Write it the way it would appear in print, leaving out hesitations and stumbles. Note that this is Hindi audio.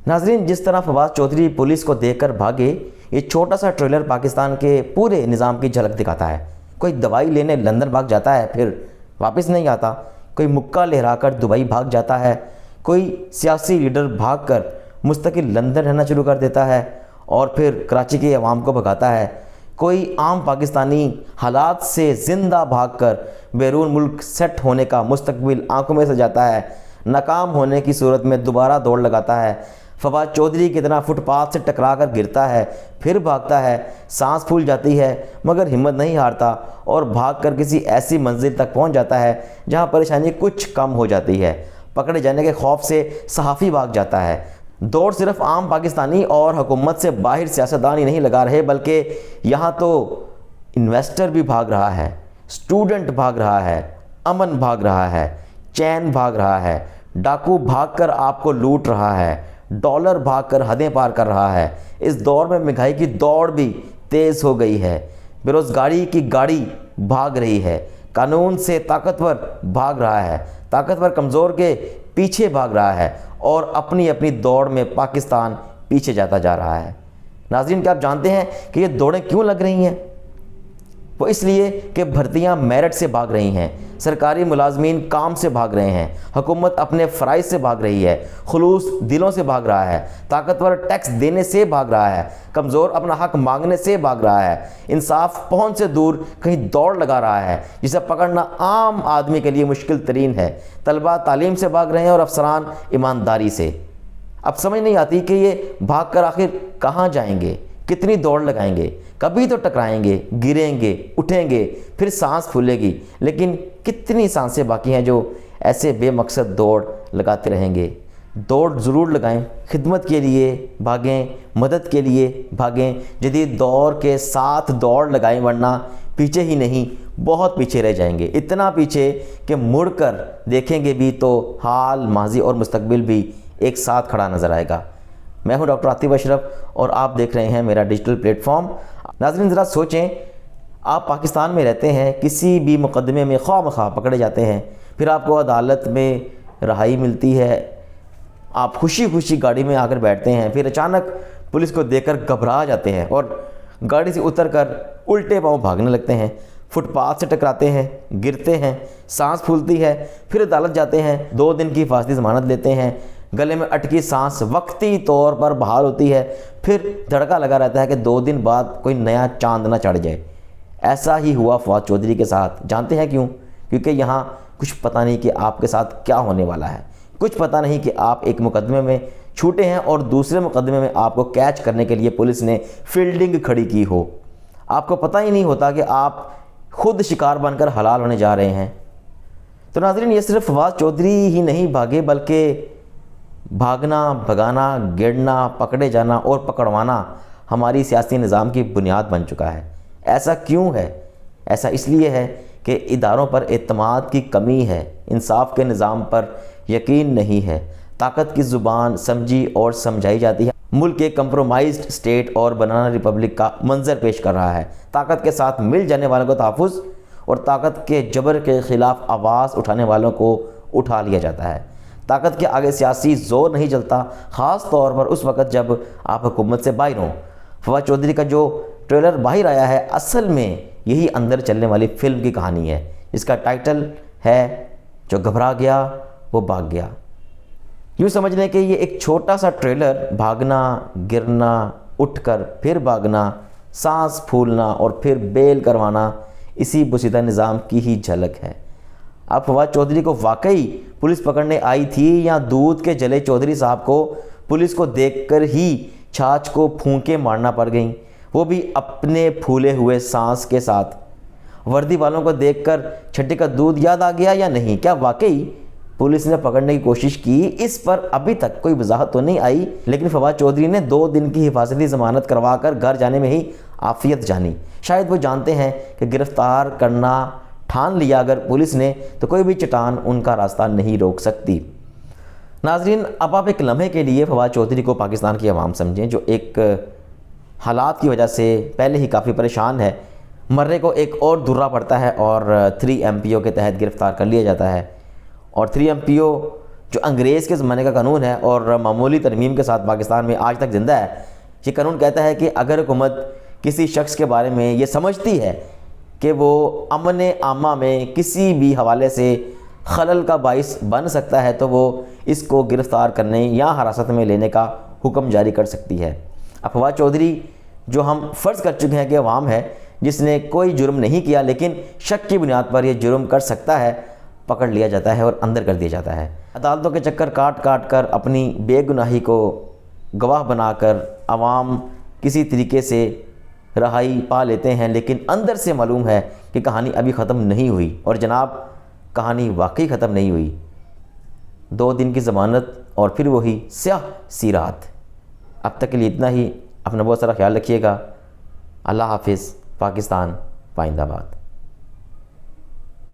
नाजरीन, जिस तरह फवाद चौधरी पुलिस को देखकर भागे, ये छोटा सा ट्रेलर पाकिस्तान के पूरे निज़ाम की झलक दिखाता है। कोई दवाई लेने लंदन भाग जाता है, फिर वापस नहीं आता। कोई मुक्का लहराकर दुबई भाग जाता है। कोई सियासी लीडर भागकर मुस्तकिल लंदन रहना शुरू कर देता है और फिर कराची के अवाम को भगाता है। कोई आम पाकिस्तानी हालात से ज़िंदा भागकर बैरून मुल्क सेट होने का मुस्तकबिल आंखों में सजाता है। नाकाम होने की सूरत में दोबारा दौड़ लगाता है। फवाद चौधरी की तरह फुटपाथ से टकरा कर गिरता है, फिर भागता है। सांस फूल जाती है मगर हिम्मत नहीं हारता और भागकर किसी ऐसी मंजिल तक पहुंच जाता है जहां परेशानी कुछ कम हो जाती है। पकड़े जाने के खौफ से सहाफ़ी भाग जाता है। दौड़ सिर्फ आम पाकिस्तानी और हुकूमत से बाहर सियासतदान ही नहीं लगा रहे, बल्कि यहाँ तो इन्वेस्टर भी भाग रहा है, स्टूडेंट भाग रहा है, अमन भाग रहा है, चैन भाग रहा है, डाकू भागकर आपको लूट रहा है, डॉलर भागकर हदें पार कर रहा है। इस दौर में महंगाई की दौड़ भी तेज़ हो गई है। बेरोज़गारी की गाड़ी भाग रही है। कानून से ताकतवर भाग रहा है, ताकतवर कमज़ोर के पीछे भाग रहा है और अपनी अपनी दौड़ में पाकिस्तान पीछे जाता जा रहा है। नाज़रीन, क्या आप जानते हैं कि ये दौड़ें क्यों लग रही हैं? वो इसलिए कि भर्तियां मेरिट से भाग रही हैं, सरकारी मुलाजमीन काम से भाग रहे हैं, हुकूमत अपने फ़राइज़ से भाग रही है, खुलूस दिलों से भाग रहा है, ताकतवर टैक्स देने से भाग रहा है, कमज़ोर अपना हक मांगने से भाग रहा है, इंसाफ पहुंच से दूर कहीं दौड़ लगा रहा है जिसे पकड़ना आम आदमी के लिए मुश्किल तरीन है। तलबा तालीम से भाग रहे हैं और अफसरान ईमानदारी से। अब समझ नहीं आती कि ये भाग कर आखिर कहाँ जाएंगे, कितनी दौड़ लगाएंगे। कभी तो टकराएंगे, गिरेंगे, उठेंगे, फिर सांस फूलेगी, लेकिन कितनी सांसें बाकी हैं जो ऐसे बेमकसद दौड़ लगाते रहेंगे। दौड़ ज़रूर लगाएं, खिदमत के लिए भागें, मदद के लिए भागें, जदीद दौर के साथ दौड़ लगाएं, वरना पीछे ही नहीं बहुत पीछे रह जाएंगे। इतना पीछे कि मुड़कर देखेंगे भी तो हाल, माजी और मुस्तकबिल भी एक साथ खड़ा नज़र आएगा। मैं हूं डॉक्टर आतिफ अशरफ और आप देख रहे हैं मेरा डिजिटल प्लेटफॉर्म। नाज़रीन, ज़रा सोचें, आप पाकिस्तान में रहते हैं, किसी भी मुकदमे में ख्वाह पकड़े जाते हैं, फिर आपको अदालत में रहाई मिलती है, आप खुशी खुशी गाड़ी में आकर बैठते हैं, फिर अचानक पुलिस को देखकर घबरा जाते हैं और गाड़ी से उतरकर उल्टे पाँव भागने लगते हैं, फुटपाथ से टकराते हैं, गिरते हैं, सांस फूलती है, फिर अदालत जाते हैं, 2 दिन की हिफाजती ज़मानत लेते हैं, गले में अटकी सांस वक्ती तौर पर बहाल होती है, फिर धड़का लगा रहता है कि 2 दिन बाद कोई नया चांद ना चढ़ जाए। ऐसा ही हुआ फवाद चौधरी के साथ। जानते हैं क्यों? क्योंकि यहाँ कुछ पता नहीं कि आपके साथ क्या होने वाला है, कुछ पता नहीं कि आप एक मुकदमे में छूटे हैं और दूसरे मुकदमे में आपको कैच करने के लिए पुलिस ने फील्डिंग खड़ी की हो। आपको पता ही नहीं होता कि आप खुद शिकार बनकर हलाल होने जा रहे हैं। तो नाज़रीन, ये सिर्फ फवाद चौधरी ही नहीं भागे, बल्कि भागना, भगाना, गिरना, पकड़े जाना और पकड़वाना हमारी सियासी निज़ाम की बुनियाद बन चुका है। ऐसा क्यों है? ऐसा इसलिए है कि इदारों पर एतमाद की कमी है, इंसाफ के निज़ाम पर यकीन नहीं है, ताकत की ज़ुबान समझी और समझाई जाती है। मुल्क एक कंप्रोमाइज्ड स्टेट और बनाना रिपब्लिक का मंजर पेश कर रहा है। ताकत के साथ मिल जाने वालों को तहफ़्फ़ुज़ और ताकत के जबर के ख़िलाफ़ आवाज़ उठाने वालों को उठा लिया जाता है। ताकत के आगे सियासी जोर नहीं चलता, ख़ास तौर पर उस वक़्त जब आप हुकूमत से बाहर हों। फवाद चौधरी का जो ट्रेलर बाहर आया है, असल में यही अंदर चलने वाली फ़िल्म की कहानी है, जिसका टाइटल है जो घबरा गया वो भाग गया। यूँ समझ लें कि ये एक छोटा सा ट्रेलर भागना, गिरना, उठकर फिर भागना, सांस फूलना और फिर बेल करवाना, इसी बुसीदा निज़ाम की ही झलक है। अब फवाद चौधरी को वाकई पुलिस पकड़ने आई थी या दूध के जले चौधरी साहब को पुलिस को देखकर ही छाछ को फूंके मारना पड़ गई, वो भी अपने फूले हुए सांस के साथ? वर्दी वालों को देखकर छठी का दूध याद आ गया या नहीं? क्या वाकई पुलिस ने पकड़ने की कोशिश की? इस पर अभी तक कोई वजाहत तो नहीं आई, लेकिन फवाद चौधरी ने 2 दिन की हिफाजती ज़मानत करवा कर घर जाने में ही आफियत जानी। शायद वो जानते हैं कि गिरफ्तार करना ठान लिया अगर पुलिस ने तो कोई भी चट्टान उनका रास्ता नहीं रोक सकती। नाजरीन, अब आप एक लम्हे के लिए फवाद चौधरी को पाकिस्तान की आवाम समझें, जो एक हालात की वजह से पहले ही काफ़ी परेशान है। मर्रे को एक और दुर्रा पड़ता है और 3 MPO के तहत गिरफ़्तार कर लिया जाता है। और 3 MPO जो अंग्रेज़ के ज़माने का कानून है और मामूली तरमीम के साथ पाकिस्तान में आज तक ज़िंदा है। ये कानून कहता है कि अगर हुकूमत किसी शख्स के बारे में ये समझती है कि वो अमन आमा में किसी भी हवाले से खलल का बाइस बन सकता है तो वो इसको गिरफ़्तार करने या हिरासत में लेने का हुक्म जारी कर सकती है। अफवाह चौधरी जो हम फ़र्ज़ कर चुके हैं कि अवाम है जिसने कोई जुर्म नहीं किया लेकिन शक की बुनियाद पर यह जुर्म कर सकता है, पकड़ लिया जाता है और अंदर कर दिया जाता है। अदालतों के चक्कर काट काट कर अपनी बेगुनाही को गवाह बनाकर अवाम किसी तरीके से रहाई पा लेते हैं, लेकिन अंदर से मालूम है कि कहानी अभी ख़त्म नहीं हुई। और जनाब, कहानी वाकई ख़त्म नहीं हुई। 2 दिन की ज़मानत और फिर वही स्याह सी रात। अब तक के लिए इतना ही। अपना बहुत सारा ख्याल रखिएगा। अल्लाह हाफिज़। पाकिस्तान पाइंदाबाद।